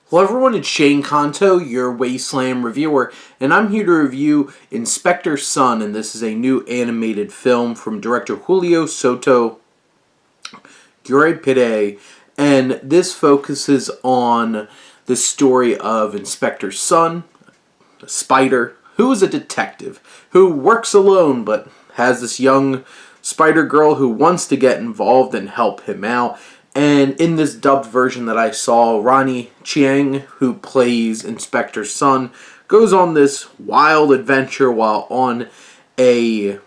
Hello everyone, it's Shane Kanto, your Wasteland reviewer, and I'm here to review Inspector Sun, and this is a new animated film from director Julio Soto Gurepide, and this focuses on the story of Inspector Sun, a spider, who is a detective, who works alone, but has this young spider girl who wants to get involved and help him out. And in this dubbed version that I saw, Ronnie Chiang, who plays Inspector Sun, goes on this wild adventure while on a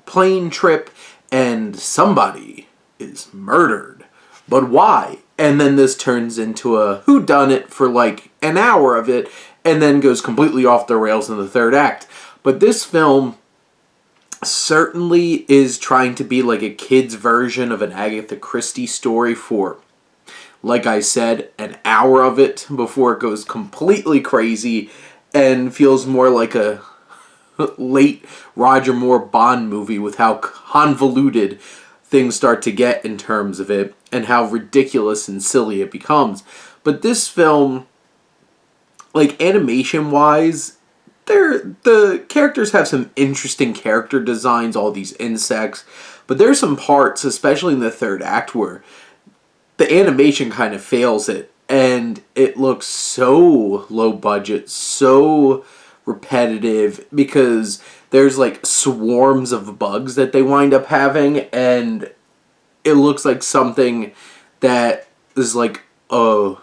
plane trip, and somebody is murdered. But why? And then this turns into a whodunit for like an hour of it, and then goes completely off the rails in the third act. But this film certainly is trying to be like a kid's version of an Agatha Christie story for, like I said, an hour of it before it goes completely crazy and feels more like a late Roger Moore Bond movie with how convoluted things start to get in terms of it and how ridiculous and silly it becomes. But this film, like animation-wise, the characters have some interesting character designs, all these insects, but there's some parts, especially in the third act, where the animation kind of fails it, and it looks so low budget, so repetitive, because there's like swarms of bugs that they wind up having, and it looks like something that is like a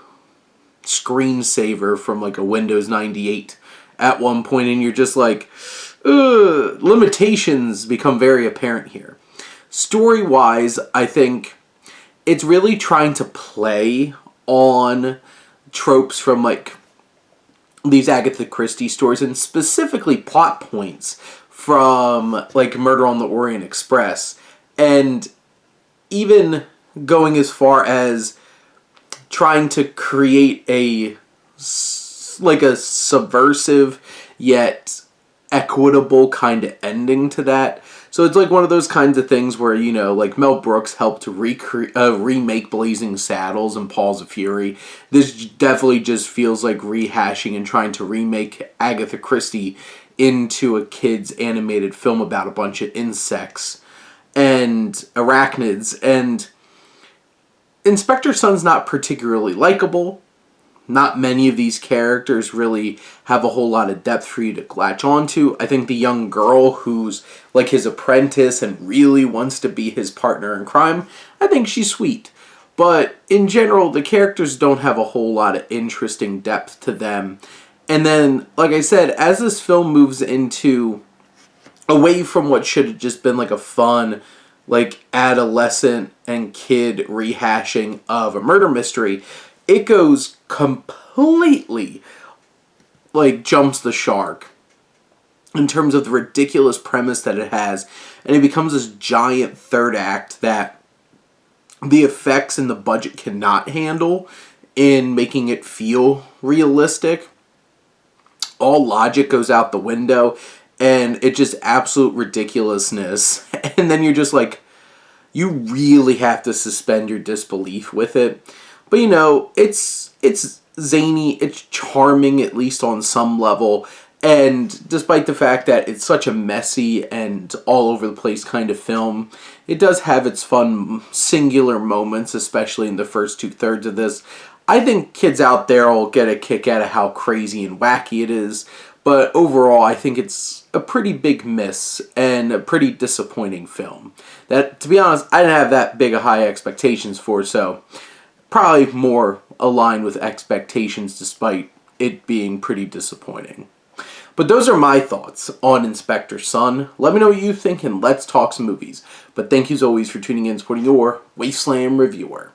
screensaver from like a Windows 98 at one point, and you're just like, limitations become very apparent here. Story-wise, I think it's really trying to play on tropes from like these Agatha Christie stories, and specifically plot points from like Murder on the Orient Express, and even going as far as trying to create a subversive yet equitable kind of ending to that. So it's like one of those kinds of things where, you know, like Mel Brooks helped to remake Blazing Saddles and Paws of Fury. This definitely just feels like rehashing and trying to remake Agatha Christie into a kid's animated film about a bunch of insects and arachnids. And Inspector Sun's not particularly likable. Not many of these characters really have a whole lot of depth for you to latch onto. I think the young girl who's like his apprentice and really wants to be his partner in crime, I think she's sweet. But in general, the characters don't have a whole lot of interesting depth to them. And then, like I said, as this film moves into away from what should have just been like a fun, like adolescent and kid rehashing of a murder mystery, it goes completely, like, jumps the shark in terms of the ridiculous premise that it has, and it becomes this giant third act that the effects and the budget cannot handle in making it feel realistic. All logic goes out the window, and it's just absolute ridiculousness, and then you're just like, you really have to suspend your disbelief with it. But, you know, it's zany, it's charming, at least on some level, and despite the fact that it's such a messy and all over the place kind of film, it does have its fun singular moments, especially in the first 2/3 of this. I think kids out there will get a kick out of how crazy and wacky it is, but overall I think it's a pretty big miss and a pretty disappointing film that, to be honest, I didn't have that big of high expectations for, so probably more aligned with expectations despite it being pretty disappointing. But those are my thoughts on Inspector Sun. Let me know what you think and let's talk some movies. But thank you as always for tuning in and supporting your Wasteland reviewer.